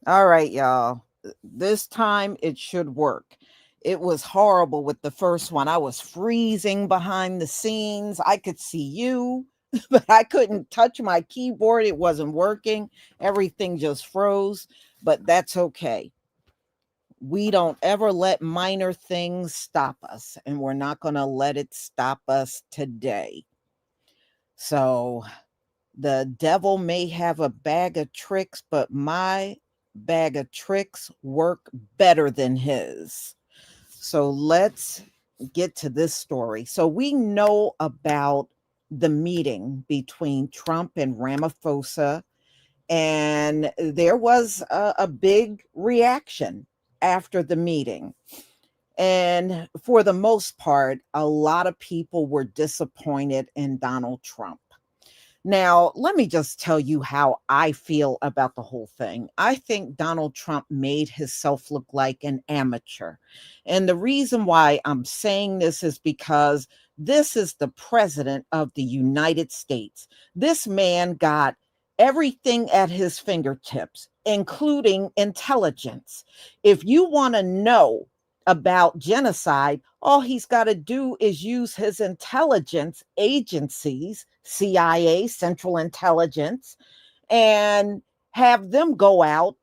All right, y'all. This time it should work. It was horrible with the first one. I was freezing behind the scenes. I could see you, but I couldn't touch my keyboard. It wasn't working. Everything just froze, but that's okay. We don't ever let minor things stop us, and we're not going to let it stop us today. So the devil may have a bag of tricks, but my bag of tricks work better than his. So let's get to this story. So we know about the meeting between Trump and Ramaphosa, and there was a big reaction after the meeting. And for the most part, a lot of people were disappointed in Donald Trump. Now, let me just tell you how I feel about the whole thing. I think Donald Trump made himself look like an amateur. And the reason why I'm saying this is because this is the president of the United States. This man got everything at his fingertips, including intelligence. If you want to know about genocide, all he's got to do is use his intelligence agencies, CIA, Central Intelligence, and have them go out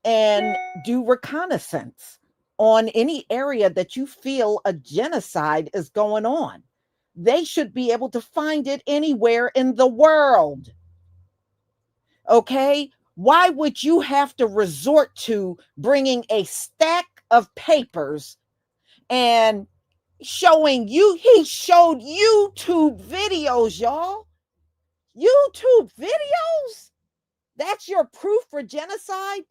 and do reconnaissance on any area that you feel a genocide is going on. They should be able to find it anywhere in the world. Okay? Why would you have to resort to bringing a stack of papers and showing you? He showed YouTube videos, y'all. YouTube videos? That's your proof for genocide?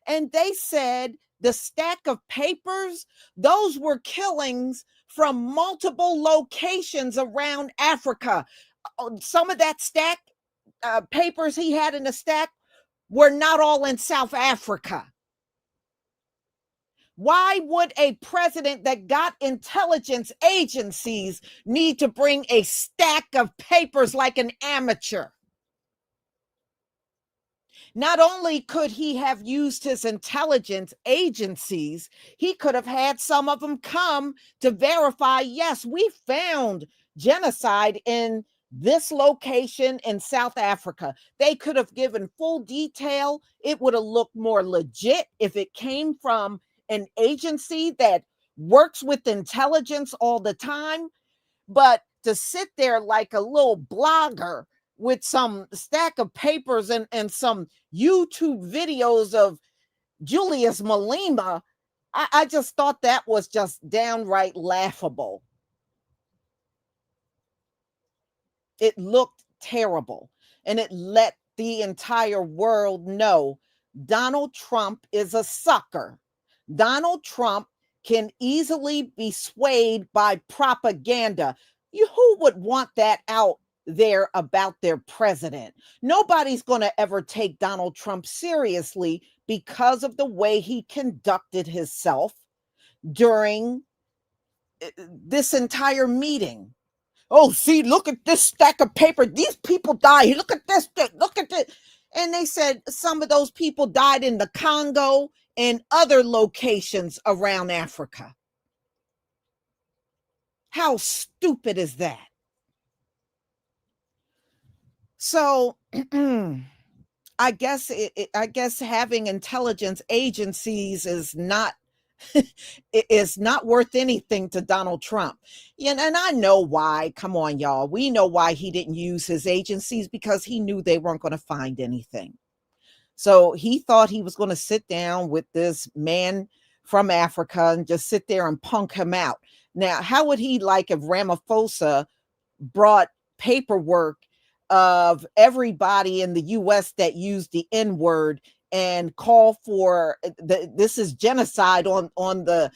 And they said the stack of papers, those were killings from multiple locations around Africa. Some of that stack papers he had in the stack were not all in South Africa. Why would a president that got intelligence agencies need to bring a stack of papers like an amateur? Not only could he have used his intelligence agencies, he could have had some of them come to verify, yes, we found genocide in this location in South Africa. They could have given full detail. It would have looked more legit if it came from an agency that works with intelligence all the time. But to sit there like a little blogger with some stack of papers and some YouTube videos of Julius Malema, I just thought that was just downright laughable. It looked terrible, and it let the entire world know Donald Trump is a sucker. Donald Trump can easily be swayed by propaganda. Who would want that out there about their president? Nobody's going to ever take Donald Trump seriously because of the way he conducted himself during this entire meeting. Oh, see, look at this stack of paper. These people died. Look at this. Look at this. And they said some of those people died in the Congo and other locations around Africa. How stupid is that? So I guess having intelligence agencies is not is not worth anything to Donald Trump. Yeah, and I know why. Come on, y'all. We know why he didn't use his agencies, because he knew they weren't going to find anything. So he thought he was going to sit down with this man from Africa and just sit there and punk him out. Now, how would he like if Ramaphosa brought paperwork of everybody in the US that used the N-word and call for this is genocide on the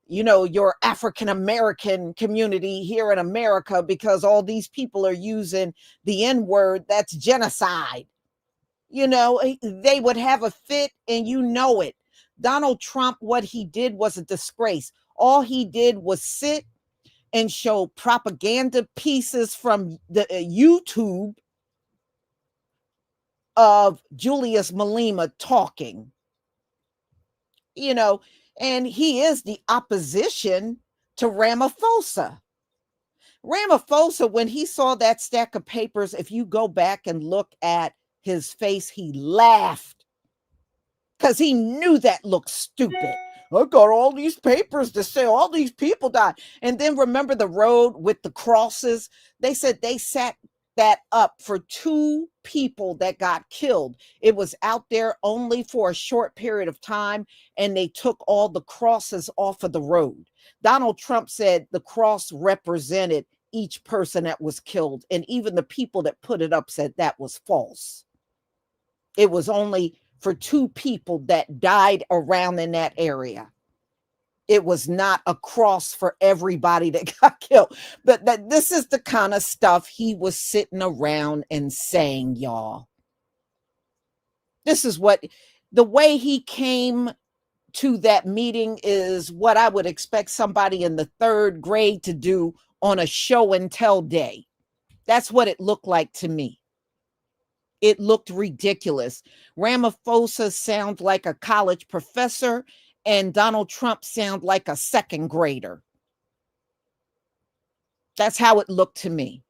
your African American community here in America because all these people are using the N-word? That's genocide. They would have a fit, and it. Donald Trump, what he did was a disgrace. All he did was sit and show propaganda pieces from the YouTube of Julius Malema talking, and he is the opposition to Ramaphosa. Ramaphosa, when he saw that stack of papers, if you go back and look at his face, he laughed because he knew that looked stupid. I got all these papers to say all these people died. And then remember the road with the crosses? They said they set that up for 2 people that got killed. It was out there only for a short period of time, and they took all the crosses off of the road. Donald Trump said the cross represented each person that was killed, and even the people that put it up said that was false. It was only for 2 people that died around in that area. It was not a cross for everybody that got killed. But this is the kind of stuff he was sitting around and saying, y'all. This is what the way he came to that meeting is what I would expect somebody in the 3rd grade to do on a show and tell day. That's what it looked like to me. It looked ridiculous. Ramaphosa sounds like a college professor, and Donald Trump sounds like a 2nd grader. That's how it looked to me.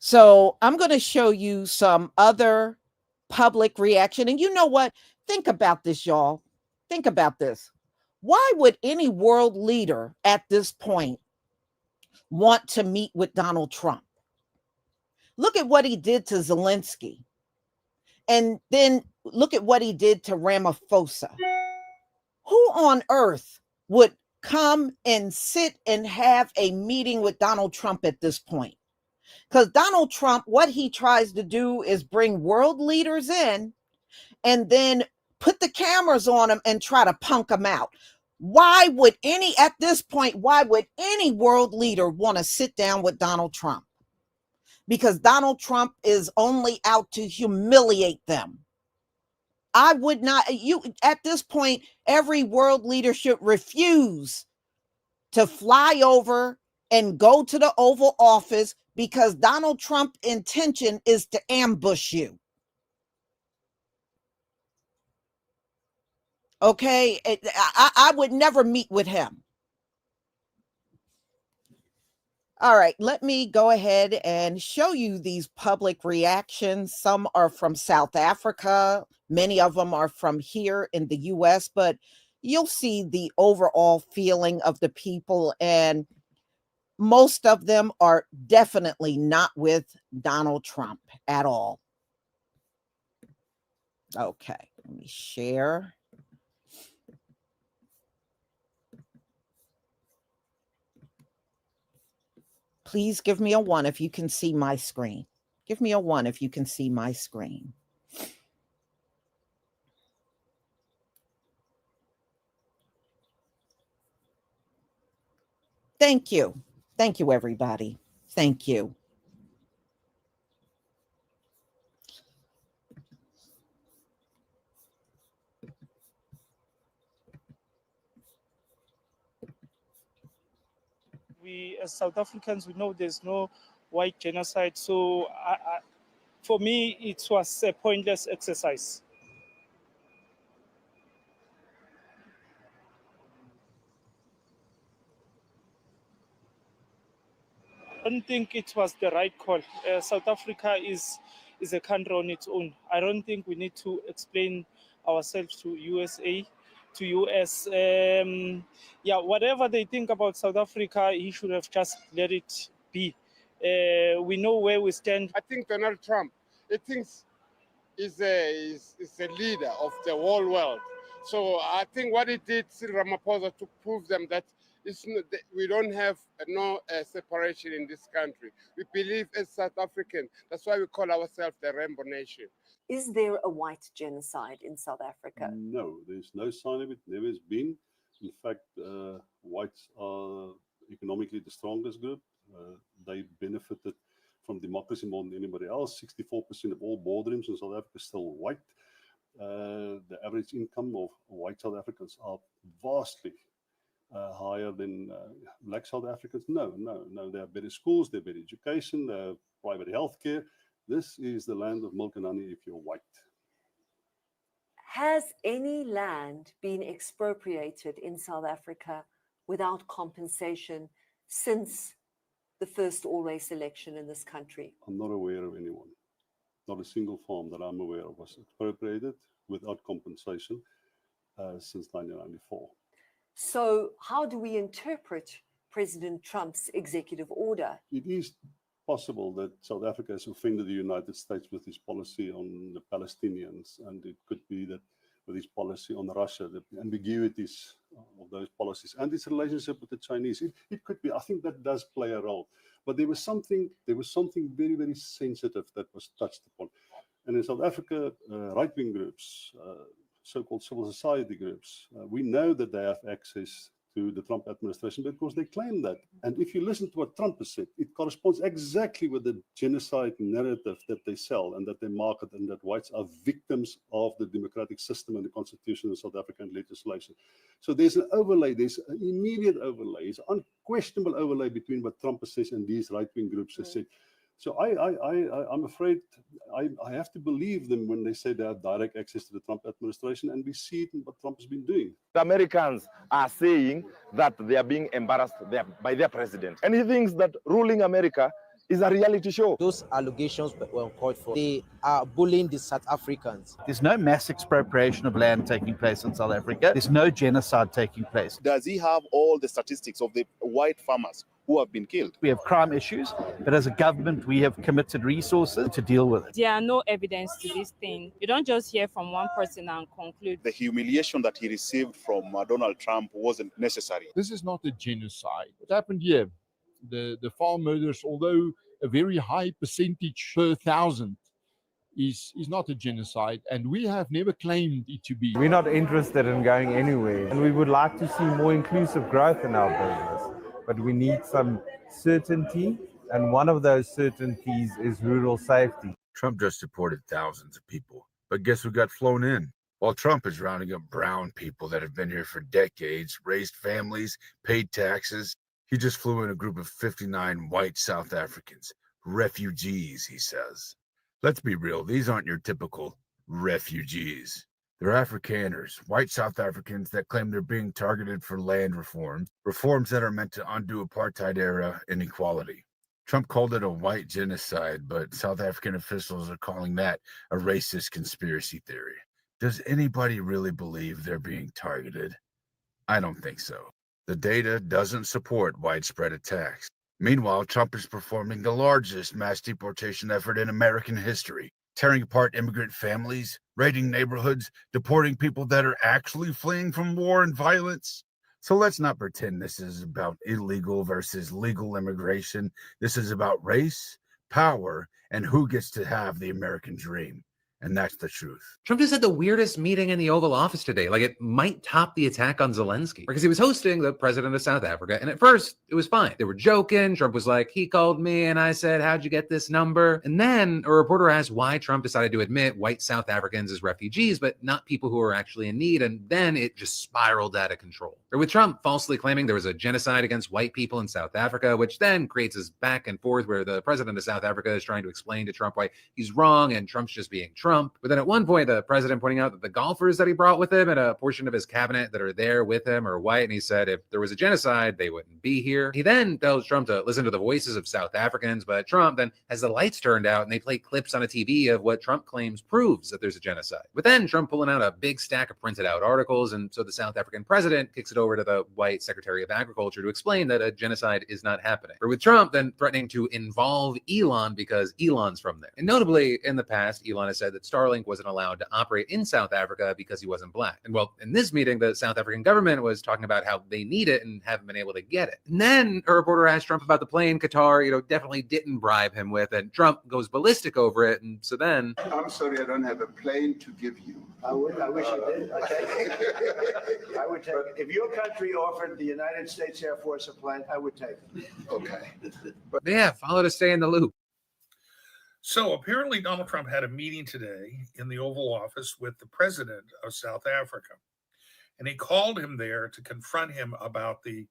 So I'm going to show you some other public reaction. And you know what? Think about this, y'all. Think about this. Why would any world leader at this point want to meet with Donald Trump? Look at what he did to Zelensky. And then look at what he did to Ramaphosa. Who on earth would come and sit and have a meeting with Donald Trump at this point? Because Donald Trump, what he tries to do is bring world leaders in and then put the cameras on them and try to punk them out. Why would any world leader want to sit down with Donald Trump? Because Donald Trump is only out to humiliate them. I would not, at this point, every world leader should refuse to fly over and go to the Oval Office, because Donald Trump's intention is to ambush you. Okay, I would never meet with him. All right, let me go ahead and show you these public reactions. Some are from South Africa, many of them are from here in the US, but you'll see the overall feeling of the people, and most of them are definitely not with Donald Trump at all. Okay, let me share. Please give me a 1 if you can see my screen. Give me a 1 if you can see my screen. Thank you. Thank you, everybody. Thank you. We, as South Africans, we know there's no white genocide. So for me, it was a pointless exercise. I don't think it was the right call. South Africa is a country on its own. I don't think we need to explain ourselves to USA, to US. Yeah, whatever they think about South Africa, he should have just let it be. We know where we stand. I think Donald Trump, he thinks is a leader of the whole world. So I think what he did, Cyril Ramaphosa, to prove them that we don't have no separation in this country. We believe as South African. That's why we call ourselves the Rainbow Nation. Is there a white genocide in South Africa? No, there's no sign of it. Never has been. In fact, whites are economically the strongest group. They benefited from democracy more than anybody else. 64% of all boardrooms in South Africa are still white. The average income of white South Africans are vastly higher than black South Africans. No. They have better schools, they have better education, they have private healthcare. This is the land of milk and honey if you're white. Has any land been expropriated in South Africa without compensation since the first all-race election in this country? I'm not aware of anyone. Not a single farm that I'm aware of was expropriated without compensation since 1994. So how do we interpret President Trump's executive order? It is possible that South Africa has offended the United States with his policy on the Palestinians, and it could be that with his policy on Russia, the ambiguities of those policies and its relationship with the Chinese. It could be. I think that does play a role. But there was something very, very sensitive that was touched upon. And in South Africa, right-wing groups, so-called civil society groups, we know that they have access to the Trump administration because they claim that. And if you listen to what Trump has said, it corresponds exactly with the genocide narrative that they sell and that they market, and that whites are victims of the democratic system and the constitution of South African legislation. So there's an overlay, there's an immediate overlay, it's an unquestionable overlay between what Trump says and these right-wing groups have said. So I'm afraid I have to believe them when they say they have direct access to the Trump administration, and we see it in what Trump has been doing. The Americans are saying that they are being embarrassed by their president. And he thinks that ruling America is a reality show. Those allegations were uncalled for. They are bullying the South Africans. There's no mass expropriation of land taking place in South Africa. There's no genocide taking place. Does he have all the statistics of the white farmers who have been killed? We have crime issues, but as a government, we have committed resources to deal with it. There are no evidence to this thing. You don't just hear from one person and conclude. The humiliation that he received from Donald Trump wasn't necessary. This is not a genocide. What happened here? The farm murders, although a very high percentage per thousand, is not a genocide, and we have never claimed it to be. We're not interested in going anywhere, and we would like to see more inclusive growth in our business, but we need some certainty, and one of those certainties is rural safety. Trump just deported thousands of people, but guess who got flown in? While Trump is rounding up brown people that have been here for decades, raised families, paid taxes, he just flew in a group of 59 white South Africans, refugees, he says. Let's be real, these aren't your typical refugees. They're Afrikaners, white South Africans that claim they're being targeted for land reforms that are meant to undo apartheid era inequality. Trump called it a white genocide, but South African officials are calling that a racist conspiracy theory. Does anybody really believe they're being targeted? I don't think so. The data doesn't support widespread attacks. Meanwhile, Trump is performing the largest mass deportation effort in American history, tearing apart immigrant families, raiding neighborhoods, deporting people that are actually fleeing from war and violence. So let's not pretend this is about illegal versus legal immigration. This is about race, power, and who gets to have the American dream. And that's the truth. Trump just had the weirdest meeting in the Oval Office today. Like, it might top the attack on Zelensky. Because he was hosting the president of South Africa, and at first, it was fine. They were joking. Trump was like, he called me, and I said, how'd you get this number? And then a reporter asked why Trump decided to admit white South Africans as refugees, but not people who are actually in need, and then it just spiraled out of control. Or with Trump falsely claiming there was a genocide against white people in South Africa, which then creates this back and forth where the president of South Africa is trying to explain to Trump why he's wrong, and Trump's just being Trump. But then at one point, the president pointing out that the golfers that he brought with him and a portion of his cabinet that are there with him are white. And he said if there was a genocide, they wouldn't be here. He then tells Trump to listen to the voices of South Africans. But Trump then has the lights turned out and they play clips on a TV of what Trump claims proves that there's a genocide. But then Trump pulling out a big stack of printed out articles. And so the South African president kicks it over to the white Secretary of Agriculture to explain that a genocide is not happening. Or with Trump then threatening to involve Elon because Elon's from there. And notably, in the past, Elon has said that Starlink wasn't allowed to operate in South Africa because he wasn't black. And well, in this meeting, the South African government was talking about how they need it and haven't been able to get it. And then a reporter asked Trump about the plane Qatar, definitely didn't bribe him with, and Trump goes ballistic over it. And so then, I'm sorry, I don't have a plane to give you. I wish you did. I take it. I would take it. If your country offered the United States Air Force a plane, I would take it. Okay. But yeah, follow to stay in the loop. So apparently Donald Trump had a meeting today in the Oval Office with the president of South Africa. And he called him there to confront him about he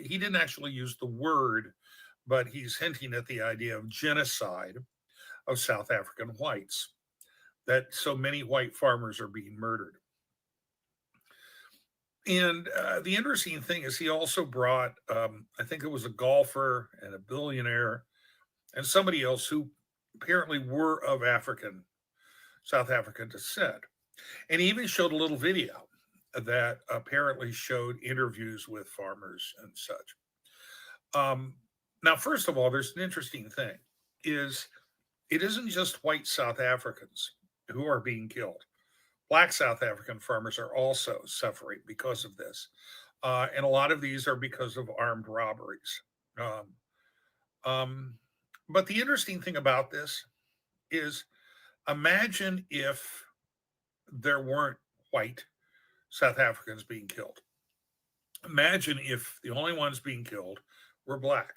didn't actually use the word, but he's hinting at the idea of genocide of South African whites, that so many white farmers are being murdered. And the interesting thing is he also brought, I think it was a golfer and a billionaire and somebody else who apparently were of South African descent. And he even showed a little video that apparently showed interviews with farmers and such. Now, first of all, there's an interesting thing is it isn't just white South Africans who are being killed. Black South African farmers are also suffering because of this. And a lot of these are because of armed robberies. But the interesting thing about this is imagine if there weren't white South Africans being killed. Imagine if the only ones being killed were black.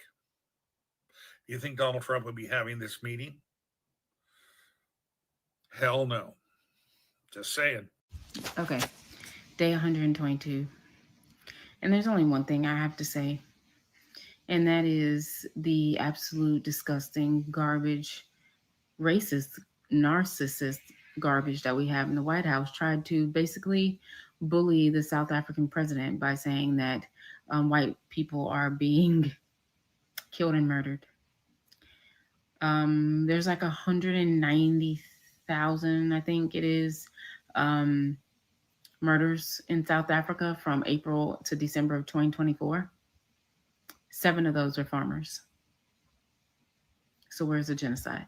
Do you think Donald Trump would be having this meeting? Hell no. Just saying. Okay. Day 122. And there's only one thing I have to say. And that is the absolute disgusting garbage, racist, narcissist garbage that we have in the White House tried to basically bully the South African president by saying that white people are being killed and murdered. There's like 190,000, I think it is, murders in South Africa from April to December of 2024. 7 of those are farmers. So where's the genocide?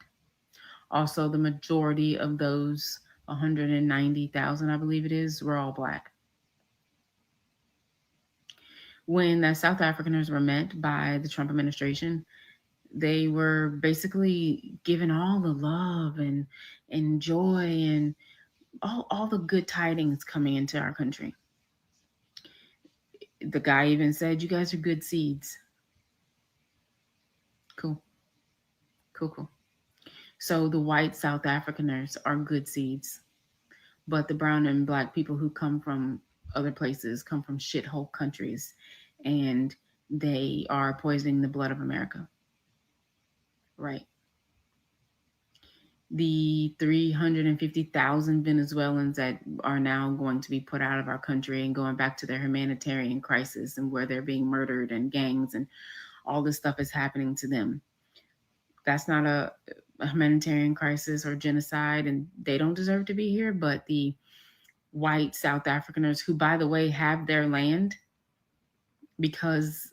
Also, the majority of those 190,000, I believe it is, were all black. When the South Africaners were met by the Trump administration, they were basically given all the love and joy and all the good tidings coming into our country. The guy even said, you guys are good seeds. Cool. So the white South Africaners are good seeds, but the brown and black people who come from other places come from shithole countries, and they are poisoning the blood of America. Right. the 350,000 Venezuelans that are now going to be put out of our country and going back to their humanitarian crisis, and where they're being murdered and gangs and all this stuff is happening to them. That's not a humanitarian crisis or genocide, and they don't deserve to be here. But the white South Africaners, who, by the way, have their land because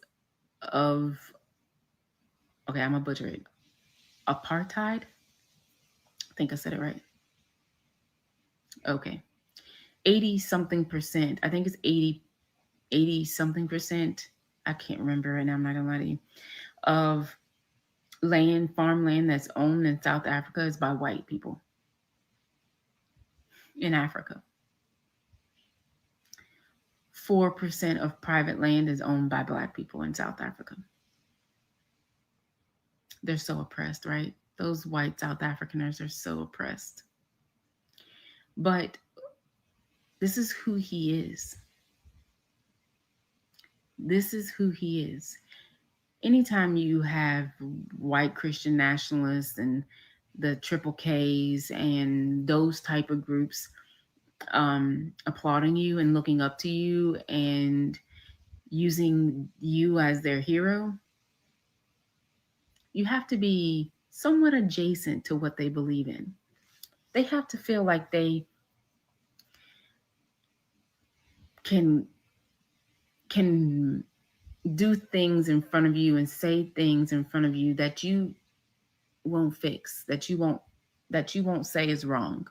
of, okay, I'm gonna butcher it, apartheid. I think I said it right. Okay. 80 something percent. I think it's 80 something percent. I can't remember right now. I'm not gonna lie to you. Of farmland that's owned in South Africa is by white people in Africa. 4% of private land is owned by Black people in South Africa. They're so oppressed, right? Those white South Africaners are so oppressed. But this is who he is. This is who he is. Anytime you have white Christian nationalists and the triple Ks and those type of groups applauding you and looking up to you and using you as their hero, you have to be somewhat adjacent to what they believe in. They have to feel like they can do things in front of you and say things in front of you that you won't fix, that you won't say is wrong.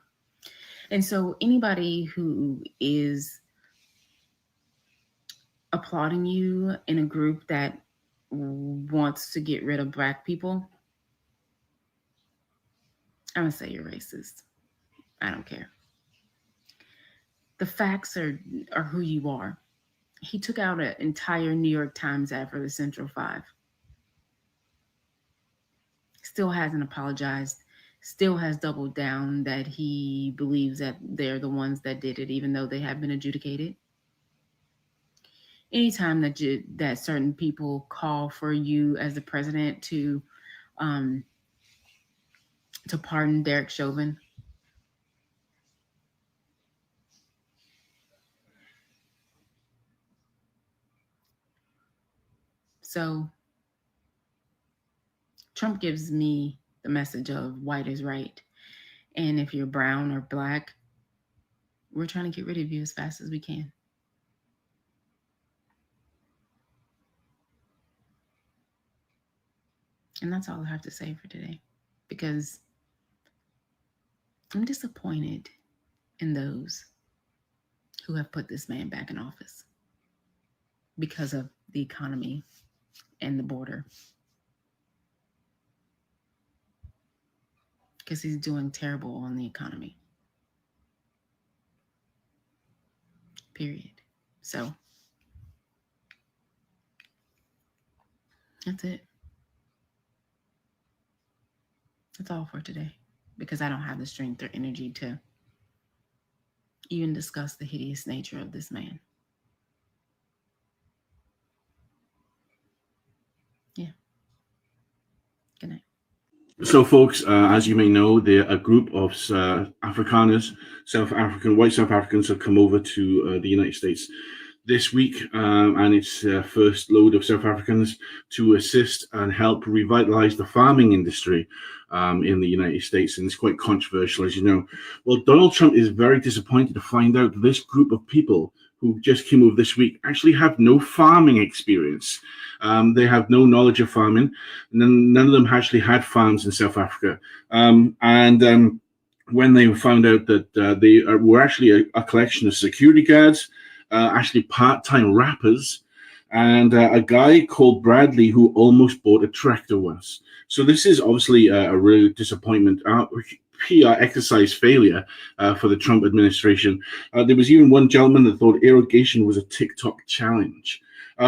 And so anybody who is applauding you in a group that wants to get rid of Black people, I'm gonna say you're racist. I don't care. The facts are who you are. He took out an entire New York Times ad for the Central Five. Still hasn't apologized. Still has doubled down that he believes that they're the ones that did it, even though they have been adjudicated. Anytime that certain people call for you as the president to pardon Derek Chauvin, so Trump gives me the message of white is right. And if you're brown or Black, we're trying to get rid of you as fast as we can. And that's all I have to say for today, because I'm disappointed in those who have put this man back in office because of the economy and the border. Because he's doing terrible on the economy. Period. So that's it. That's all for today, because I don't have the strength or energy to even discuss the hideous nature of this man. Yeah. Good night. So, folks, as you may know, a group of Afrikaners, white South Africans, have come over to the United States this week, and it's the first load of South Africans to assist and help revitalize the farming industry in the United States. And it's quite controversial, as you know. Well, Donald Trump is very disappointed to find out this group of people who just came over this week actually have no farming experience. They have no knowledge of farming. None of them actually had farms in South Africa. When they found out that they were actually a collection of security guards, actually part-time rappers, and a guy called Bradley who almost bought a tractor once. So this is obviously a real disappointment. PR exercise failure for the Trump administration. There was even one gentleman that thought irrigation was a TikTok challenge.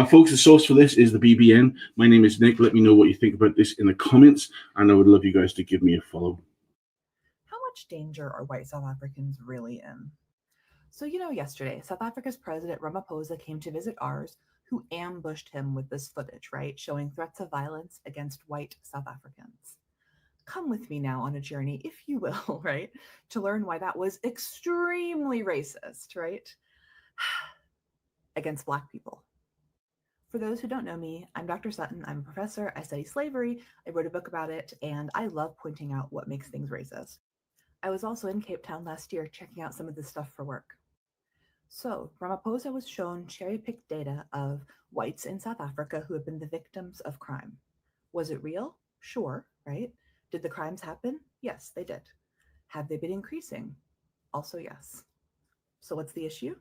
Folks, the source for this is the BBN. My name is Nick. Let me know what you think about this in the comments, and I would love you guys to give me a follow. How much danger are white South Africans really in? So, yesterday, South Africa's President Ramaphosa came to visit ours, who ambushed him with this footage, right? Showing threats of violence against white South Africans. Come with me now on a journey, if you will, right, to learn why that was extremely racist, right, against Black people. For those who don't know me, I'm Dr. Sutton. I'm a professor. I study slavery. I wrote a book about it, and I love pointing out what makes things racist. I was also in Cape Town last year checking out some of this stuff for work. So, Ramaphosa was shown cherry-picked data of whites in South Africa who have been the victims of crime. Was it real? Sure, right? Did the crimes happen? Yes, they did. Have they been increasing? Also, yes. So what's the issue?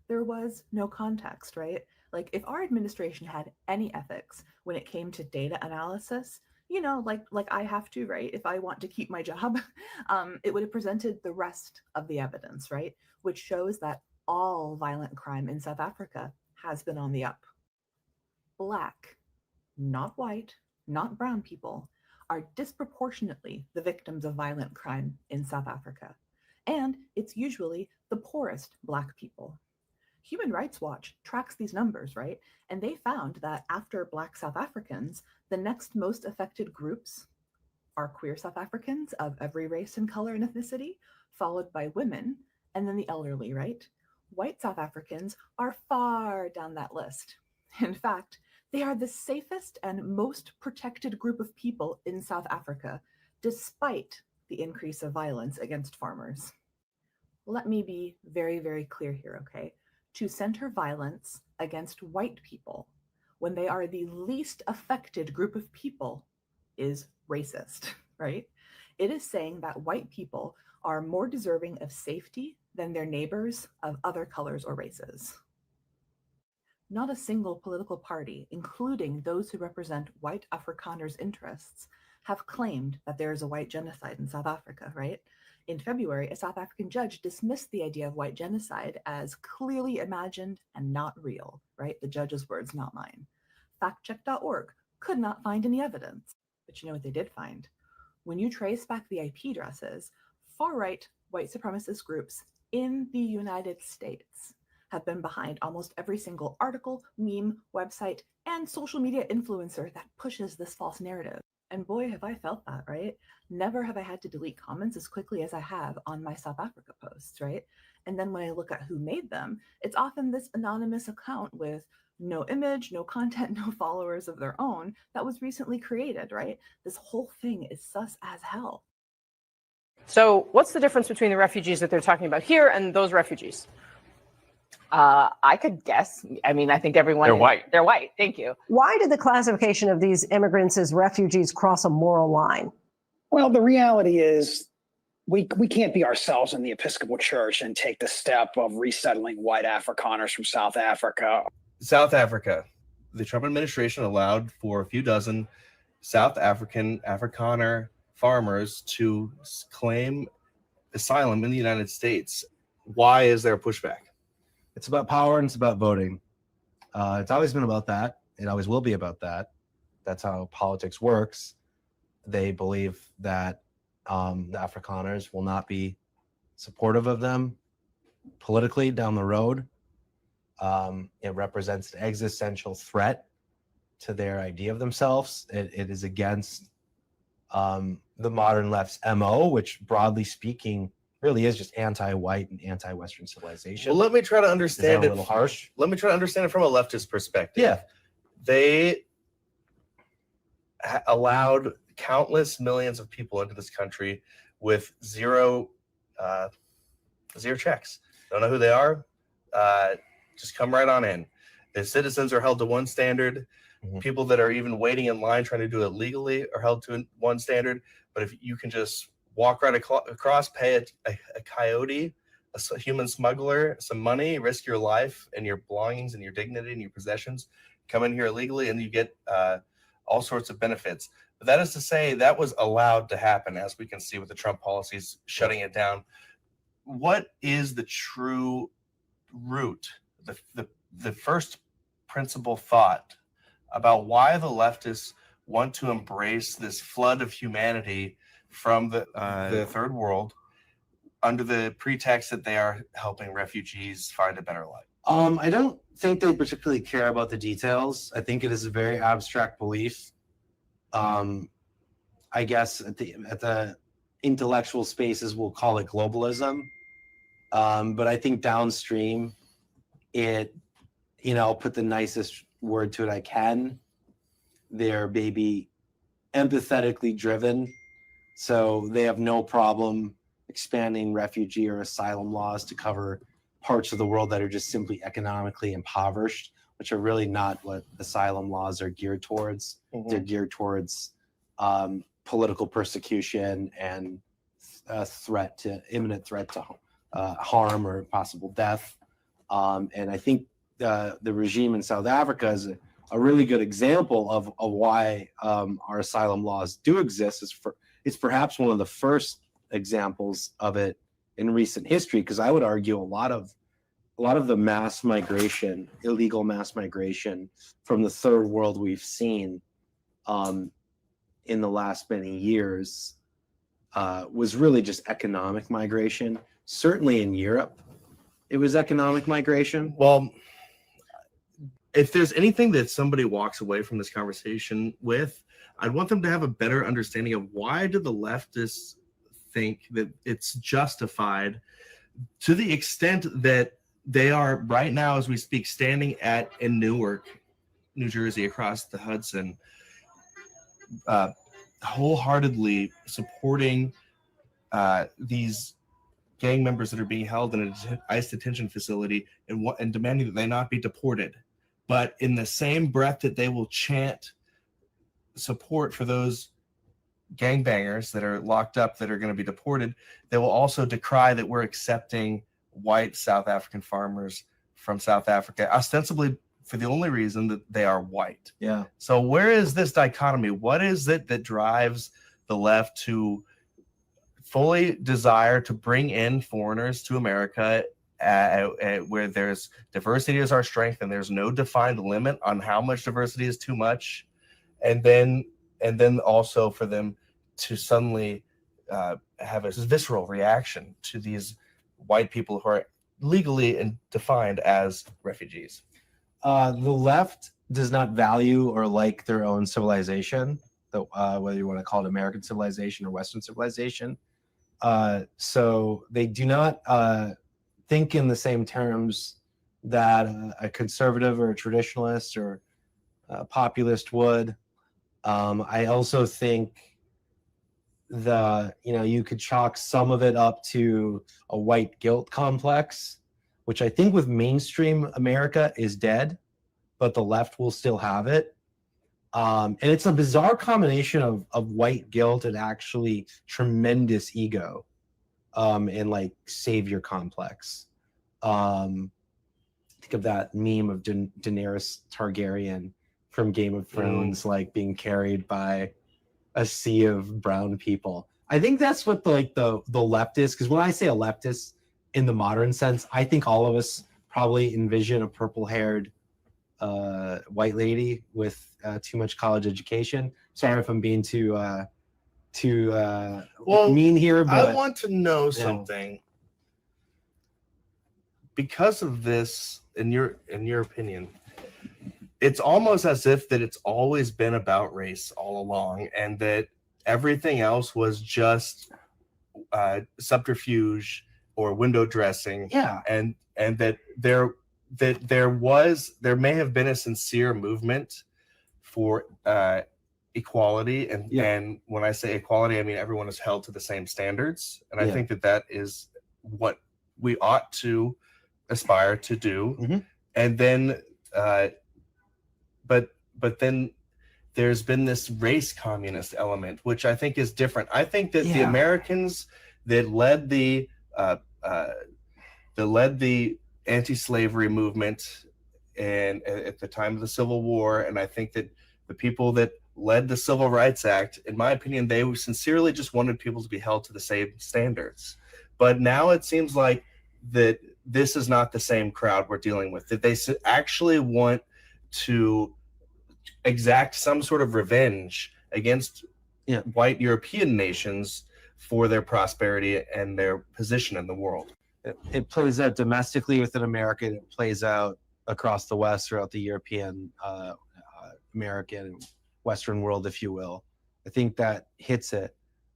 There was no context, right? Like if our administration had any ethics when it came to data analysis, you know, like I have to, right? If I want to keep my job, it would have presented the rest of the evidence, right? Which shows that all violent crime in South Africa has been on the up. Black, not white, not brown people, are disproportionately the victims of violent crime in South Africa. And it's usually the poorest Black people. Human Rights Watch tracks these numbers, right? And they found that after Black South Africans, the next most affected groups are queer South Africans of every race and color and ethnicity, followed by women, and then the elderly, right? White South Africans are far down that list. In fact, they are the safest and most protected group of people in South Africa, despite the increase of violence against farmers. Let me be very, very clear here, okay? To center violence against white people when they are the least affected group of people is racist, right? It is saying that white people are more deserving of safety than their neighbors of other colors or races. Not a single political party, including those who represent white Afrikaners' interests, have claimed that there is a white genocide in South Africa, right? In February, a South African judge dismissed the idea of white genocide as clearly imagined and not real, right? The judge's words, not mine. Factcheck.org could not find any evidence. But you know what they did find? When you trace back the IP addresses, far-right white supremacist groups in the United States have been behind almost every single article, meme, website, and social media influencer that pushes this false narrative. And boy, have I felt that, right? Never have I had to delete comments as quickly as I have on my South Africa posts, right? And then when I look at who made them, it's often this anonymous account with no image, no content, no followers of their own that was recently created, right? This whole thing is sus as hell. So what's the difference between the refugees that they're talking about here and those refugees? I could guess. I mean, I think everyone. They're white. They're white. Thank you. Why did the classification of these immigrants as refugees cross a moral line? Well, the reality is we can't be ourselves in the Episcopal Church and take the step of resettling white Afrikaners from South Africa. South Africa, the Trump administration allowed for a few dozen South Afrikaner farmers to claim asylum in the United States. Why is there a pushback? It's about power and it's about voting. It's always been about that. It always will be about that. That's how politics works. They believe that the Afrikaners will not be supportive of them politically down the road. It represents an existential threat to their idea of themselves. It is against the modern left's MO, which broadly speaking really is just anti-white and anti-Western civilization. Well, let me try to understand it. A little harsh. Let me try to understand it from a leftist perspective. Yeah. They allowed countless millions of people into this country with zero checks. Don't know who they are. Just come right on in. The citizens are held to one standard. Mm-hmm. People that are even waiting in line trying to do it legally are held to one standard. But if you can just walk right across, pay a coyote, a human smuggler, some money, risk your life and your belongings and your dignity and your possessions, come in here illegally, and you get all sorts of benefits. But that is to say, that was allowed to happen, as we can see with the Trump policies shutting it down. What is the true root, the first principal thought about why the leftists want to embrace this flood of humanity from the third world under the pretext that they are helping refugees find a better life? I don't think they particularly care about the details. I think it is a very abstract belief. I I guess at the intellectual spaces, we'll call it globalism. But I think downstream, I'll put the nicest word to it I can. They're maybe empathetically driven. So they have no problem expanding refugee or asylum laws to cover parts of the world that are just simply economically impoverished, which are really not what asylum laws are geared towards. Mhm. They're geared towards political persecution and imminent threat to harm or possible death. And I think the regime in South Africa is a really good example of why our asylum laws do exist. It's perhaps one of the first examples of it in recent history, because I would argue a lot of the mass migration, illegal mass migration from the third world we've seen in the last many years was really just economic migration. Certainly in Europe, it was economic migration. Well, if there's anything that somebody walks away from this conversation with, I'd want them to have a better understanding of why do the leftists think that it's justified to the extent that they are right now, as we speak, standing in Newark, New Jersey, across the Hudson, wholeheartedly supporting these gang members that are being held in an ICE detention facility and demanding that they not be deported. But in the same breath that they will chant support for those gangbangers that are locked up that are going to be deported, they will also decry that we're accepting white South African farmers from South Africa, ostensibly for the only reason that they are white. Yeah. So where is this dichotomy? What is it that drives the left to fully desire to bring in foreigners to America where there's diversity is our strength and there's no defined limit on how much diversity is too much, and then also for them to suddenly have a visceral reaction to these white people who are legally and defined as refugees? The left does not value or like their own civilization, whether you want to call it American civilization or Western civilization. So they do not think in the same terms that a conservative or a traditionalist or a populist would. I also think you could chalk some of it up to a white guilt complex, which I think with mainstream America is dead, but the left will still have it. And it's a bizarre combination of white guilt and actually tremendous ego and like savior complex. Think of that meme of Daenerys Targaryen from Game of Thrones, like being carried by a sea of brown people. I think that's what the leftist, because when I say a leftist in the modern sense, I think all of us probably envision a purple-haired white lady with too much college education. Sorry if I'm being too mean here, but I want to know something. Because of this, in your opinion, it's almost as if that it's always been about race all along, and that everything else was just subterfuge or window dressing. Yeah. And that there may have been a sincere movement for equality, and when I say equality, I mean everyone is held to the same standards, and I think that is what we ought to aspire to do. Mm-hmm. And then but then there's been this race communist element, which I think is different. I think that the Americans that led the anti-slavery movement and at the time of the Civil War, and I think that the people that led the Civil Rights Act, in my opinion, they sincerely just wanted people to be held to the same standards. But now it seems like that this is not the same crowd we're dealing with, that they actually want to exact some sort of revenge against white European nations for their prosperity and their position in the world. It plays out domestically within America, and it plays out across the West throughout the European, American, Western world, if you will. I think that hits it.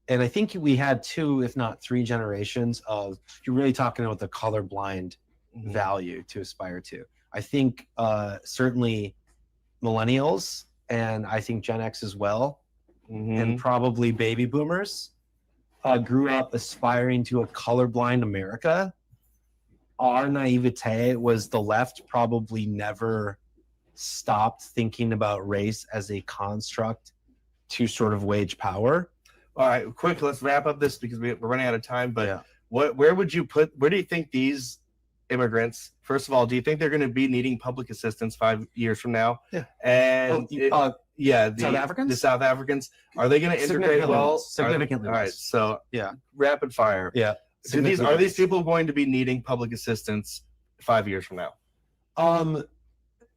And I think we had 2, if not 3 generations of, you're really talking about the colorblind value to aspire to. I think certainly millennials, and I think Gen X as well, and probably baby boomers grew up aspiring to a colorblind America. Our naivete was the left probably never stopped thinking about race as a construct to sort of wage power. All right, quick, let's wrap up this because we're running out of time. But where do you think these immigrants, first of all, do you think they're going to be needing public assistance 5 years from now? Yeah. And South Africans? The South Africans, are they going to integrate well? Significantly. All right, so rapid fire. Yeah. Are these people going to be needing public assistance 5 years from now?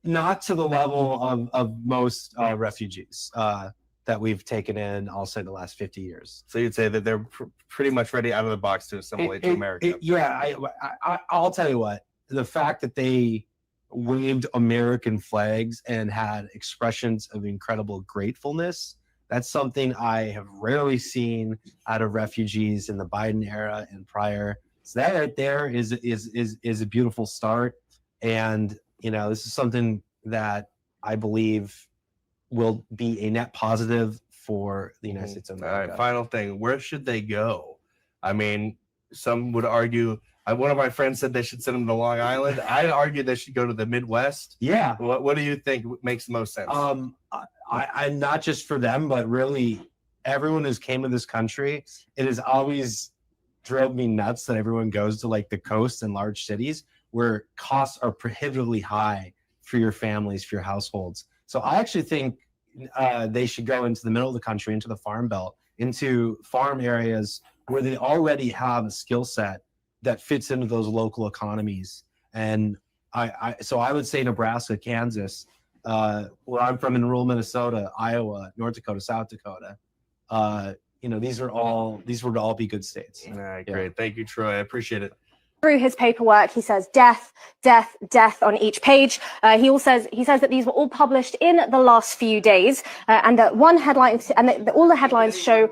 Not to the level of most refugees that we've taken in, I'll say, the last 50 years. So you'd say that they're pretty much ready out of the box to assimilate to America. I'll tell you what, the fact that they waved American flags and had expressions of incredible gratefulness, that's something I have rarely seen out of refugees in the Biden era and prior. So that right there is a beautiful start. And, this is something that I believe will be a net positive for the United States of America. All right, final thing. Where should they go? I mean, some would argue, one of my friends said they should send them to Long Island. I'd argue they should go to the Midwest. Yeah. What do you think makes the most sense? I'm not just for them, but really everyone who's came to this country, it has always drove me nuts that everyone goes to like the coast and large cities where costs are prohibitively high for your families, for your households. So I actually think they should go into the middle of the country, into the farm belt, into farm areas where they already have a skill set that fits into those local economies. And so I would say Nebraska, Kansas, where I'm from in rural Minnesota, Iowa, North Dakota, South Dakota. These would all be good states. All right, great. Thank you, Troy. I appreciate it. Through his paperwork, he says death, death, death on each page. He says that these were all published in the last few days, and that one headline and that all the headlines show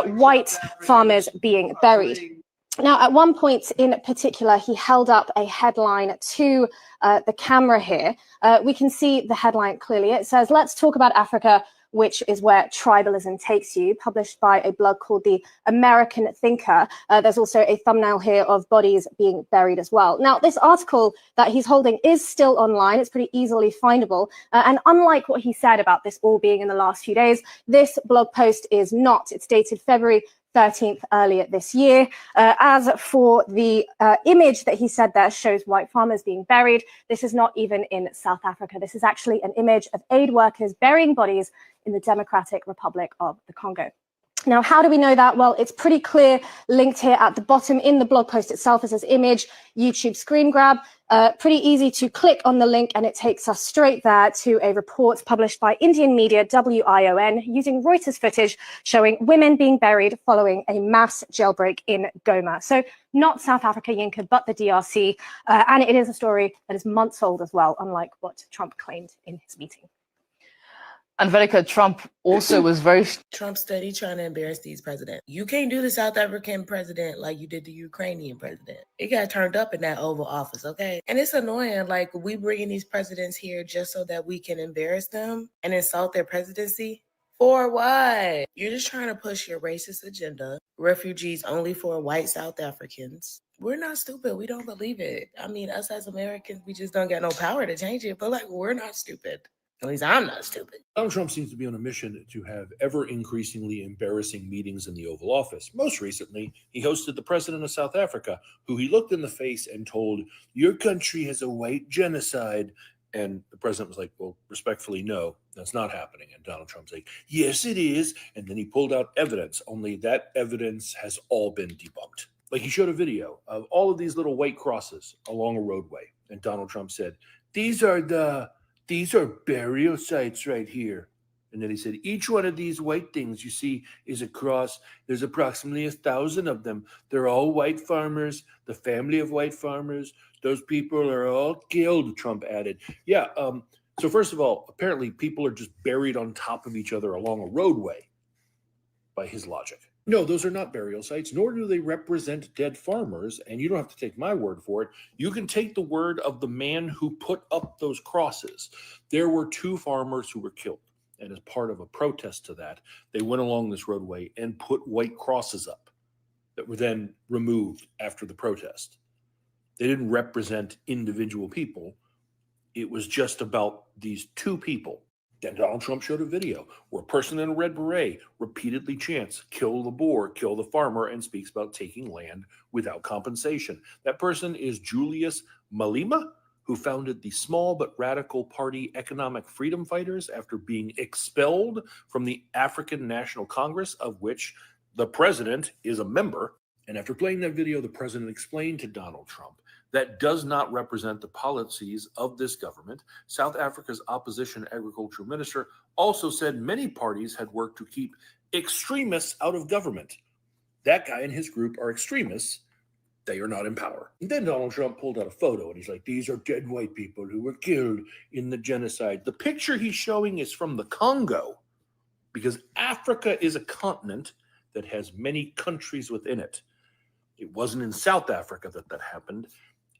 white farmers being buried. Now, at one point in particular, he held up a headline to the camera here. We can see the headline clearly. It says, "Let's talk about Africa, which is where tribalism takes you," published by a blog called The American Thinker. There's also a thumbnail here of bodies being buried as well. Now, this article that he's holding is still online. It's pretty easily findable. And unlike what he said about this all being in the last few days, this blog post is not. It's dated February 13th earlier this year. As for the image that he said there shows white farmers being buried, this is not even in South Africa. This is actually an image of aid workers burying bodies in the Democratic Republic of the Congo. Now, how do we know that? Well, it's pretty clear, linked here at the bottom in the blog post itself. It says image, YouTube screen grab. Pretty easy to click on the link and it takes us straight there to a report published by Indian media WION using Reuters footage showing women being buried following a mass jailbreak in Goma. So not South Africa, Yinka, but the DRC. And it is a story that is months old as well, unlike what Trump claimed in his meeting. And Veronica, Trump also was very... Trump steady trying to embarrass these presidents. You can't do the South African president like you did the Ukrainian president. It got turned up in that Oval Office, okay? And it's annoying, like, we bringing these presidents here just so that we can embarrass them and insult their presidency? For what? You're just trying to push your racist agenda. Refugees only for white South Africans. We're not stupid. We don't believe it. I mean, us as Americans, we just don't get no power to change it. But, like, we're not stupid. At least I'm not stupid. Donald Trump seems to be on a mission to have ever increasingly embarrassing meetings in the Oval Office. Most recently, he hosted the president of South Africa, who he looked in the face and told, "Your country has a white genocide." And the president was like, "Well, respectfully, no, that's not happening." And Donald Trump's like, "Yes, it is." And then he pulled out evidence, only that evidence has all been debunked. Like, he showed a video of all of these little white crosses along a roadway. And Donald Trump said, These are burial sites right here. And then he said, each one of these white things you see is a cross. There's approximately 1,000 of them. They're all white farmers, the family of white farmers. Those people are all killed, Trump added. Yeah. So first of all, apparently people are just buried on top of each other along a roadway. by his logic. No, those are not burial sites, nor do they represent dead farmers, and you don't have to take my word for it. You can take the word of the man who put up those crosses. There were 2 farmers who were killed, and as part of a protest to that, they went along this roadway and put white crosses up that were then removed after the protest. They didn't represent individual people. It was just about these 2 people. Then Donald Trump showed a video where a person in a red beret repeatedly chants, kill the boer, kill the farmer, and speaks about taking land without compensation. That person is Julius Malema, who founded the small but radical party Economic Freedom Fighters after being expelled from the African National Congress, of which the president is a member. And after playing that video, the president explained to Donald Trump that does not represent the policies of this government. South Africa's opposition agriculture minister also said many parties had worked to keep extremists out of government. That guy and his group are extremists. They are not in power. And then Donald Trump pulled out a photo and he's like, these are dead white people who were killed in the genocide. The picture he's showing is from the Congo, because Africa is a continent that has many countries within it. It wasn't in South Africa that happened.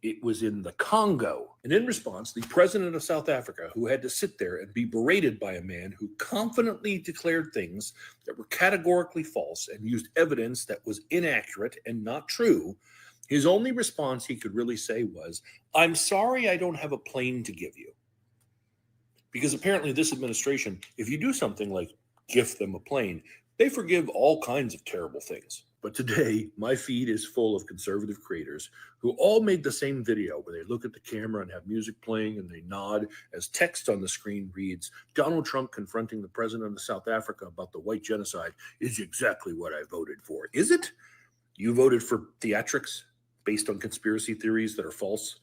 It was in the Congo. And in response, the president of South Africa, who had to sit there and be berated by a man who confidently declared things that were categorically false and used evidence that was inaccurate and not true, his only response he could really say was, I'm sorry I don't have a plane to give you. Because apparently this administration, if you do something like gift them a plane, they forgive all kinds of terrible things. But today, my feed is full of conservative creators who all made the same video where they look at the camera and have music playing and they nod as text on the screen reads, Donald Trump confronting the president of South Africa about the white genocide is exactly what I voted for. Is it? You voted for theatrics based on conspiracy theories that are false,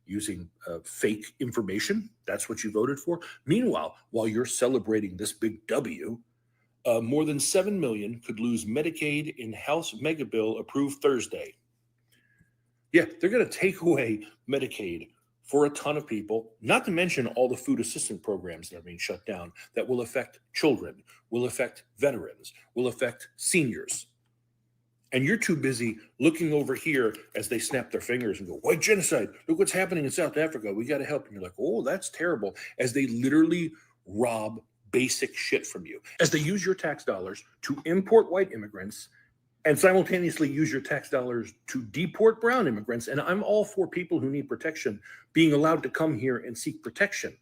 using fake information? That's what you voted for? Meanwhile, while you're celebrating this big W, more than 7 million could lose Medicaid in House mega bill approved Thursday. Yeah, they're going to take away Medicaid for a ton of people, not to mention all the food assistance programs that are being shut down that will affect children, will affect veterans, will affect seniors. And you're too busy looking over here as they snap their fingers and go, white genocide, look what's happening in South Africa, we got to help. And you're like, oh, that's terrible, as they literally rob basic shit from you, as they use your tax dollars to import white immigrants and simultaneously use your tax dollars to deport brown immigrants. And I'm all for people who need protection being allowed to come here and seek protection.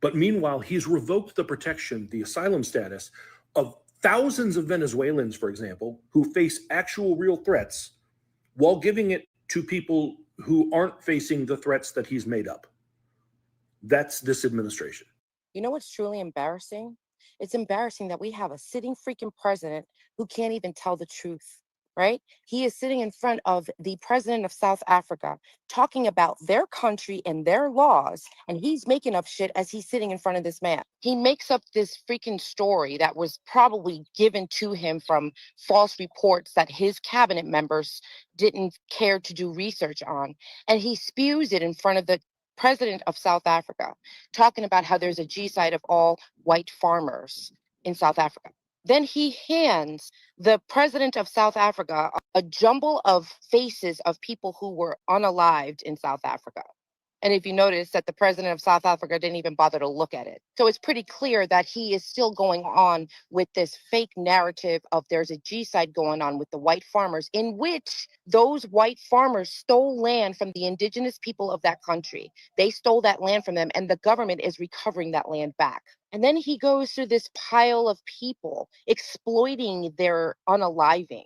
But meanwhile, he's revoked the protection, the asylum status of thousands of Venezuelans, for example, who face actual real threats, while giving it to people who aren't facing the threats that he's made up. That's this administration. You know what's truly embarrassing? It's embarrassing that we have a sitting freaking president who can't even tell the truth, right? He is sitting in front of the president of South Africa talking about their country and their laws, and he's making up shit as he's sitting in front of this man. He makes up this freaking story that was probably given to him from false reports that his cabinet members didn't care to do research on, and he spews it in front of the president of South Africa, talking about how there's a genocide of all white farmers in South Africa. Then he hands the president of South Africa a jumble of faces of people who were unalived in South Africa. And if you notice that the president of South Africa didn't even bother to look at it. So it's pretty clear that he is still going on with this fake narrative of there's a genocide going on with the white farmers, in which those white farmers stole land from the indigenous people of that country. They stole that land from them, and the government is recovering that land back. And then he goes through this pile of people exploiting their unaliving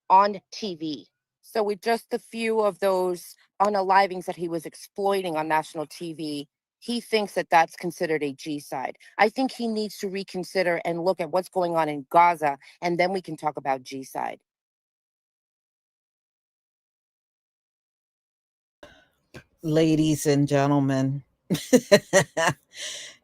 on TV. So with just a few of those unalivings that he was exploiting on national TV, he thinks that that's considered a genocide. I think he needs to reconsider and look at what's going on in Gaza, and then we can talk about genocide. Ladies and gentlemen,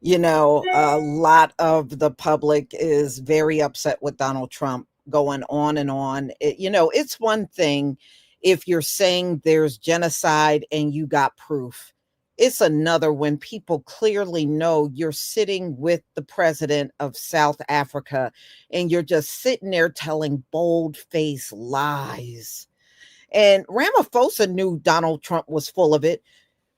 you know, a lot of the public is very upset with Donald Trump going on and on. You know, it's one thing if you're saying there's genocide and you got proof. It's another when people clearly know you're sitting with the president of South Africa and you're just sitting there telling bold-faced lies. And Ramaphosa knew Donald Trump was full of it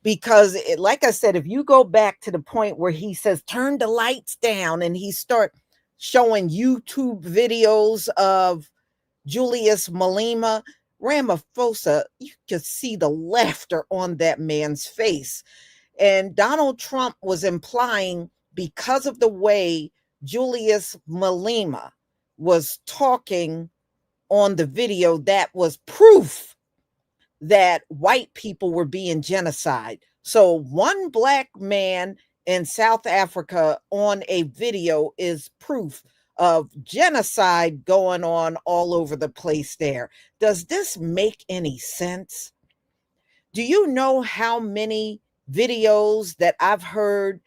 because, like I said, if you go back to the point where he says, turn the lights down, and he start showing YouTube videos of Julius Malema, Ramaphosa, you could see the laughter on that man's face. And Donald Trump was implying, because of the way Julius Malema was talking on the video, that was proof that white people were being genocide. So one black man in South Africa on a video is proof of genocide going on all over the place there. Does this make any sense? Do you know how many videos that I've heard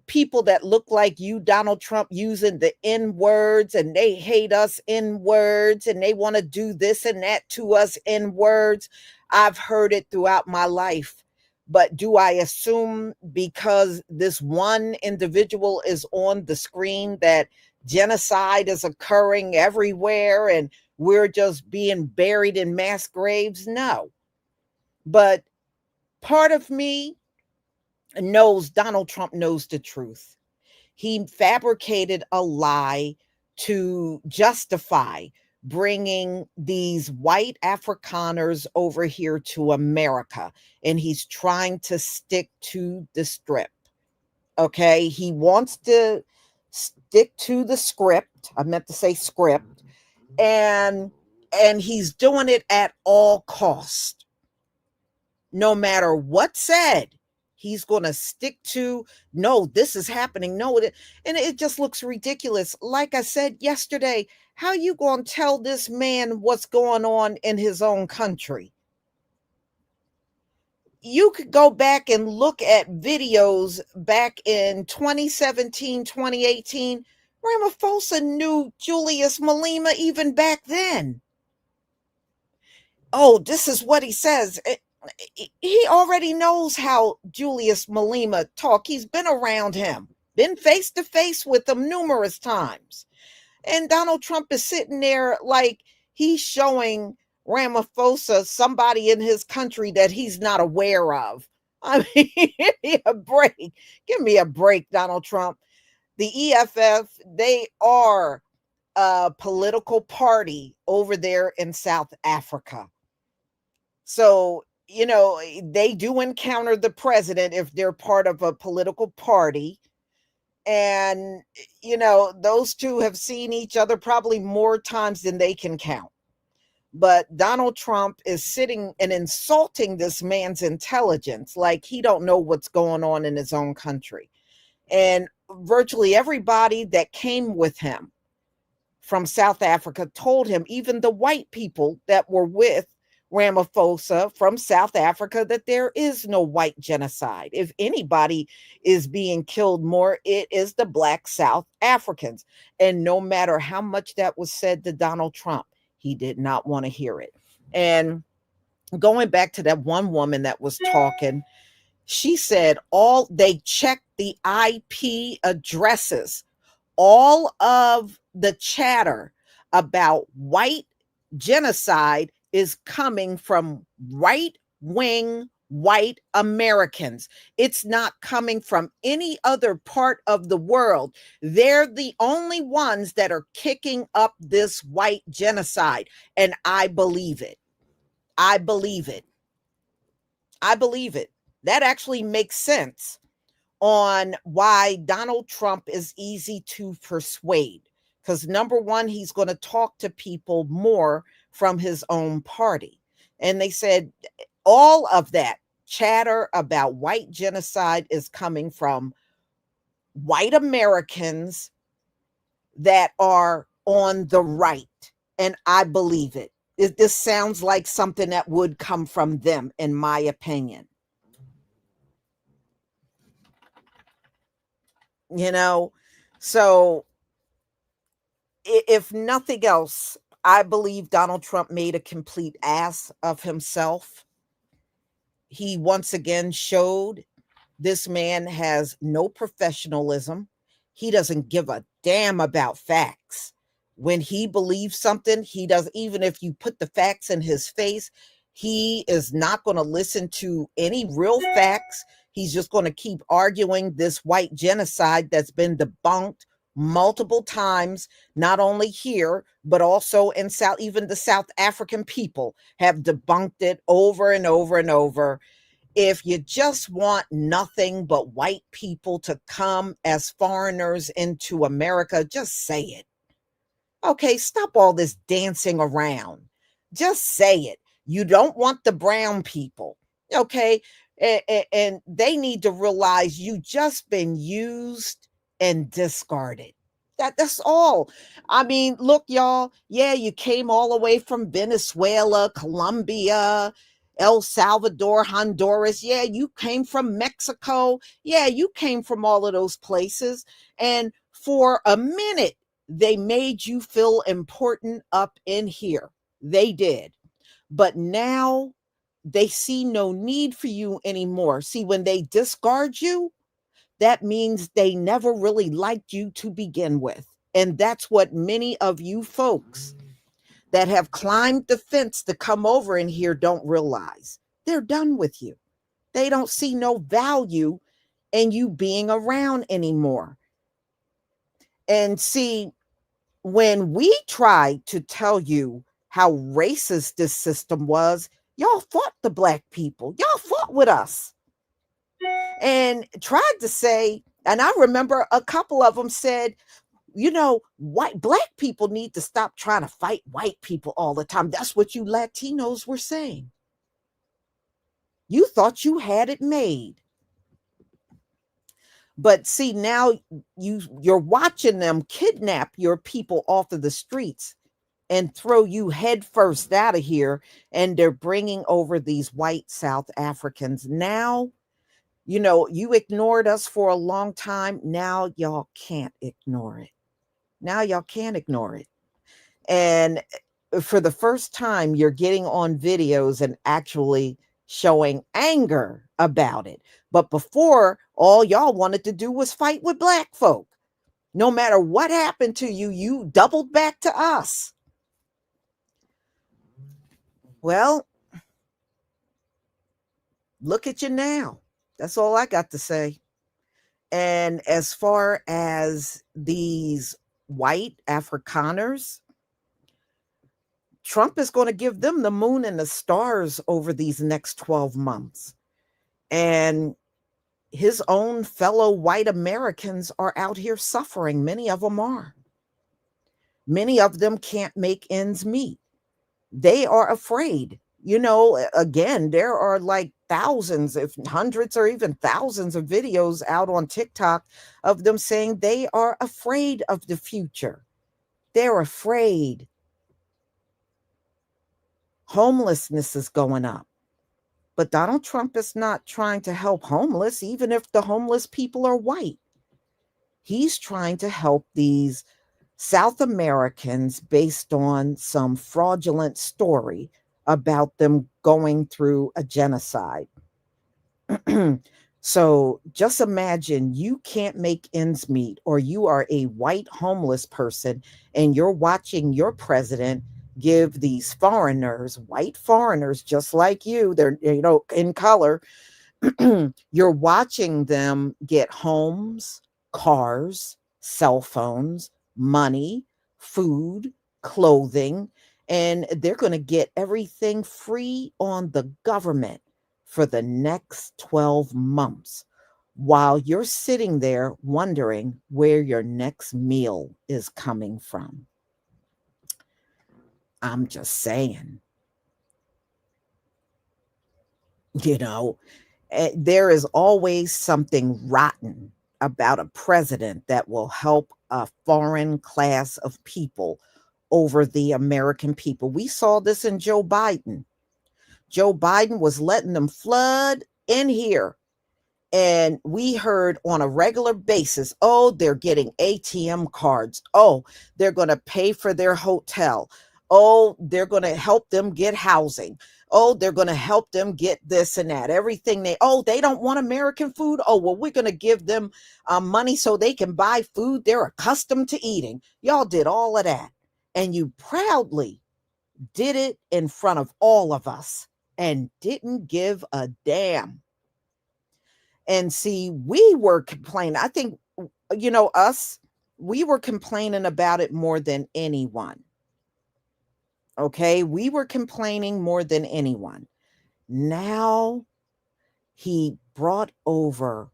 people that look like you, Donald Trump, using the N words, and they hate us N words, and they want to do this and that to us N words? I've heard it throughout my life. But do I assume because this one individual is on the screen that genocide is occurring everywhere and we're just being buried in mass graves? No. But part of me knows Donald Trump knows the truth. He fabricated a lie to justify bringing these white Afrikaners over here to America. And he's trying to stick to the script. Okay. He wants to stick to the script. I meant to say script. And he's doing it at all cost. No matter what's said, he's going to stick to, no, this is happening. No, and it just looks ridiculous. Like I said yesterday, how you going to tell this man what's going on in his own country? You could go back and look at videos back in 2017, 2018. Ramaphosa knew Julius Malema even back then. Oh, this is what he says. He already knows how Julius Malema talk. He's been around him, been face to face with him numerous times. And Donald Trump is sitting there like he's showing Ramaphosa somebody in his country that he's not aware of. I mean, give me a break. Give me a break, Donald Trump. The EFF, they are a political party over there in South Africa. So, you know, they do encounter the president if they're part of a political party. And, you know, those two have seen each other probably more times than they can count. But Donald Trump is sitting and insulting this man's intelligence like he don't know what's going on in his own country. And virtually everybody that came with him from South Africa told him, even the white people that were with Ramaphosa from South Africa, that there is no white genocide. If anybody is being killed more, it is the Black South Africans. And no matter how much that was said to Donald Trump, he did not want to hear it. And going back to that one woman that was talking, she said they checked the IP addresses. All of the chatter about white genocide is coming from right-wing white Americans. It's not coming from any other part of the world. They're the only ones that are kicking up this white genocide. And I believe it. I believe it. I believe it. That actually makes sense on why Donald Trump is easy to persuade. Because number one, he's going to talk to people more from his own party. And they said all of that chatter about white genocide is coming from white Americans that are on the right. And I believe it. This sounds like something that would come from them, in my opinion. You know, so if nothing else, I believe Donald Trump made a complete ass of himself. He once again showed This man has no professionalism. He doesn't give a damn about facts. When he believes something, he does, even if you put the facts in his face, he is not going to listen to any real facts. He's just going to keep arguing this white genocide that's been debunked multiple times, not only here, but also in South, even the South African people have debunked it over and over and over. If you just want nothing but white people to come as foreigners into America, just say it. Okay, stop all this dancing around. Just say it. You don't want the brown people. Okay, and they need to realize you just been used and discarded. That's all. I mean, look, y'all. Yeah, you came all the way from Venezuela, Colombia, El Salvador, Honduras. Yeah, you came from Mexico. Yeah, you came from all of those places. And for a minute, they made you feel important up in here. They did. But now they see no need for you anymore. See, when they discard you, that means they never really liked you to begin with. And that's what many of you folks that have climbed the fence to come over in here don't realize. They're done with you. They don't see no value in you being around anymore. And see, when we tried to tell you how racist this system was, y'all fought the black people. Y'all fought with us and tried to say, and I remember a couple of them said, you know, black people need to stop trying to fight white people all the time. That's what you Latinos were saying. You thought you had it made. But see, now you're watching them kidnap your people off of the streets and throw you head first out of here. And they're bringing over these white South Africans. Now, you know, you ignored us for a long time. Now y'all can't ignore it. Now y'all can't ignore it. And for the first time, you're getting on videos and actually showing anger about it. But before, all y'all wanted to do was fight with black folk. No matter what happened to you, you doubled back to us. Well, look at you now. That's all I got to say. And as far as these white Afrikaners, Trump is going to give them the moon and the stars over these next 12 months. And his own fellow white Americans are out here suffering. Many of them are. Many of them can't make ends meet. They are afraid. You know, again, there are like thousands, if hundreds or even thousands of videos out on TikTok of them saying they are afraid of the future. They're afraid. Homelessness is going up. But Donald Trump is not trying to help homeless, even if the homeless people are white. He's trying to help these South Americans based on some fraudulent story about them going through a genocide. So just imagine you can't make ends meet, or you are a white homeless person and you're watching your president give these foreigners, white foreigners just like you, they're, you know, in color, you're watching them get homes, cars, cell phones, money, food, clothing, and they're going to get everything free on the government for the next 12 months while you're sitting there wondering where your next meal is coming from. I'm just saying, you know, there is always something rotten about a president that will help a foreign class of people over the American people. We saw this in Joe Biden. Joe Biden was letting them flood in here. And we heard on a regular basis, oh, they're getting ATM cards. Oh, they're going to pay for their hotel. Oh, they're going to help them get housing. Oh, they're going to help them get this and that. Everything they don't want American food. Oh, well, we're going to give them money so they can buy food they're accustomed to eating. Y'all did all of that. And you proudly did it in front of all of us and didn't give a damn. And see, we were complaining. I think, we were complaining about it more than anyone. Okay, we were complaining more than anyone. Now he brought over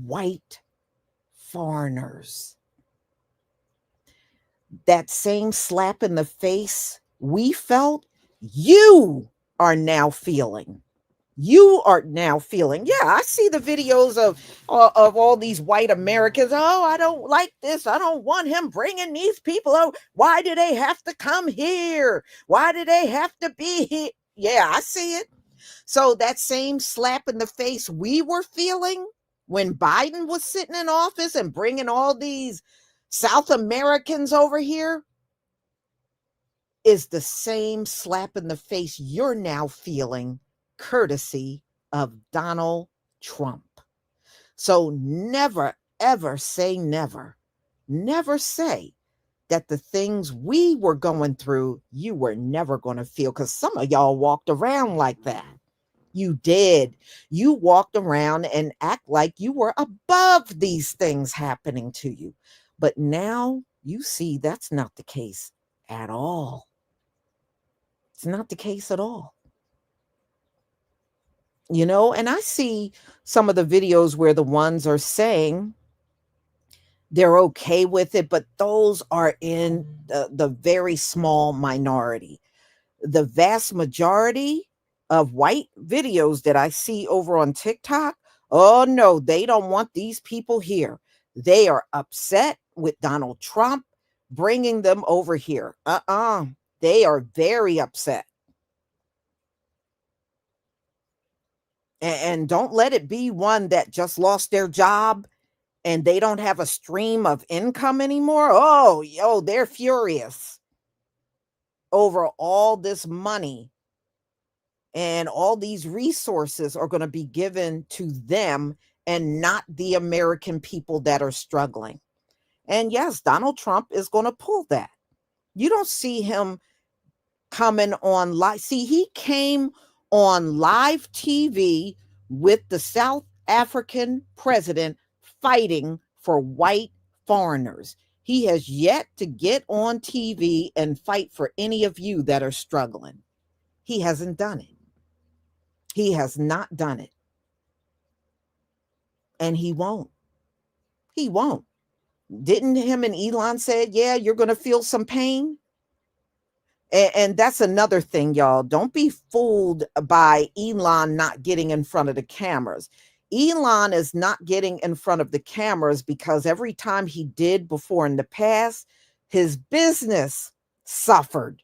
white foreigners. That same slap in the face we felt, you are now feeling. You are now feeling. Yeah, I see the videos of all these white Americans. Oh, I don't like this. I don't want him bringing these people. Oh, why do they have to come here? Why do they have to be here? Yeah, I see it. So that same slap in the face we were feeling when Biden was sitting in office and bringing all these South Americans over here is the same slap in the face you're now feeling, courtesy of Donald Trump. So never, ever say never. Never say that the things we were going through, you were never going to feel, because some of y'all walked around like that. You did. You walked around and act like you were above these things happening to you. But now you see that's not the case at all. It's not the case at all. And I see some of the videos where the ones are saying they're okay with it, but those are in the very small minority. The vast majority of white videos that I see over on TikTok, oh no, they don't want these people here. They are upset with Donald Trump bringing them over here. They are very upset. And don't let it be one that just lost their job and they don't have a stream of income anymore. Oh, they're furious over all this money, and all these resources are going to be given to them and not the American people that are struggling. And yes, Donald Trump is going to pull that. You don't see him coming on live. See, he came on live TV with the South African president fighting for white foreigners. He has yet to get on TV and fight for any of you that are struggling. He hasn't done it. He has not done it. And he won't. He won't. Didn't him and Elon say, yeah, you're going to feel some pain? And that's another thing, y'all. Don't be fooled by Elon not getting in front of the cameras. Elon is not getting in front of the cameras because every time he did before in the past, his business suffered.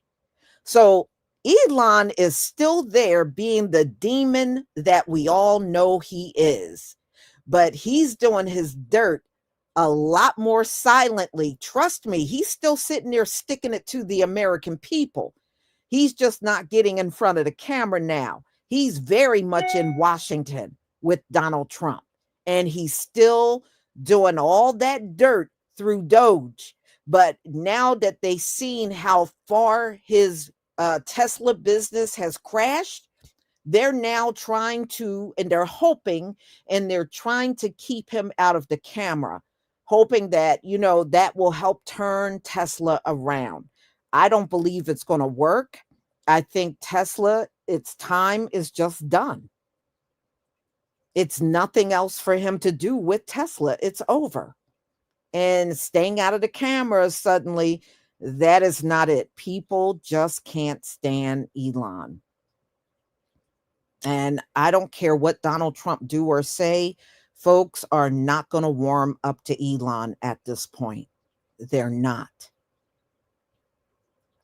So Elon is still there being the demon that we all know he is, but he's doing his dirt a lot more silently. Trust me, he's still sitting there sticking it to the American people. He's just not getting in front of the camera now. He's very much in Washington with Donald Trump, and he's still doing all that dirt through Doge. But now that they've seen how far his Tesla business has crashed, they're now trying to, and they're hoping, and they're trying to keep him out of the camera, hoping that, that will help turn Tesla around. I don't believe it's going to work. I think Tesla, its time is just done. It's nothing else for him to do with Tesla. It's over. And staying out of the cameras suddenly, that is not it. People just can't stand Elon. And I don't care what Donald Trump do or say, folks are not going to warm up to Elon at this point. They're not.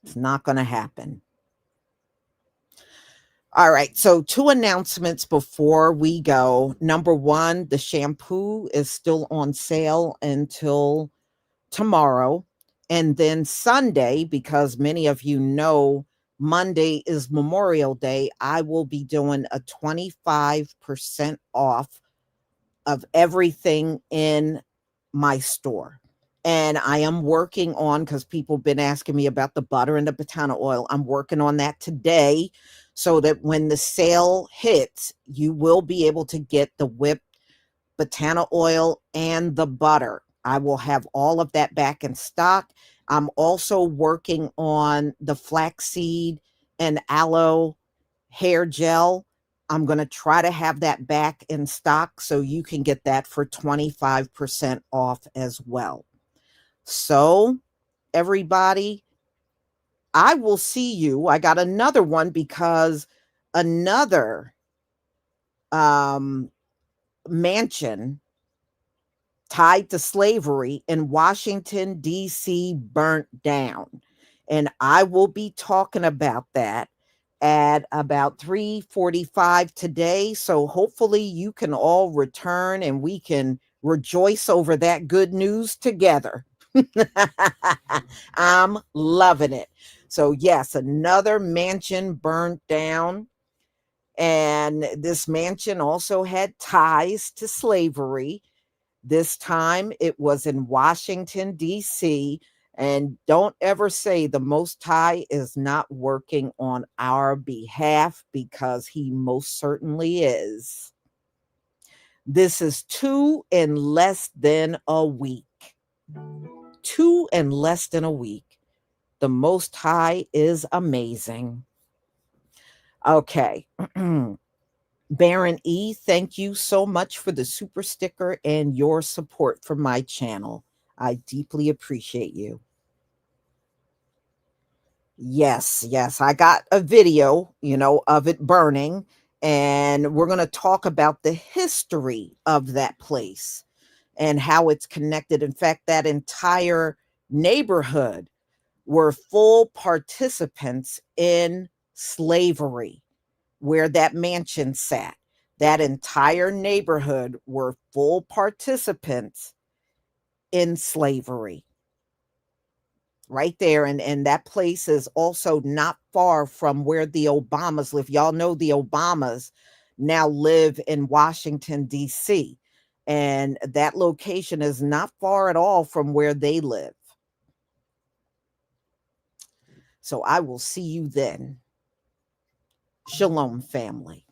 It's not going to happen. All right, so 2 announcements before we go. Number 1, the shampoo is still on sale until tomorrow. And then Sunday, because many of you know Monday is Memorial Day, I will be doing a 25% off of everything in my store. And I am working on, because people have been asking me about the butter and the botana oil. I'm working on that today so that when the sale hits, you will be able to get the whipped botana oil and the butter. I will have all of that back in stock. I'm also working on the flaxseed and aloe hair gel. I'm going to try to have that back in stock so you can get that for 25% off as well. So, everybody, I will see you. I got another one because another mansion tied to slavery in Washington, D.C. burnt down. And I will be talking about that at about 3:45 today. So hopefully you can all return and we can rejoice over that good news together. I'm loving it. So yes, another mansion burned down. And this mansion also had ties to slavery. This time it was in Washington, D.C. And don't ever say the Most High is not working on our behalf, because he most certainly is. This is 2 in less than a week. 2 in less than a week. The Most High is amazing. Okay. Baron E, thank you so much for the super sticker and your support for my channel. I deeply appreciate you. Yes, I got a video, of it burning, and we're going to talk about the history of that place and how it's connected. In fact, that entire neighborhood were full participants in slavery, where that mansion sat. That entire neighborhood were full participants in slavery. Right there. And that place is also not far from where the Obamas live. Y'all know the Obamas now live in Washington, D.C. And that location is not far at all from where they live. So I will see you then. Shalom, family.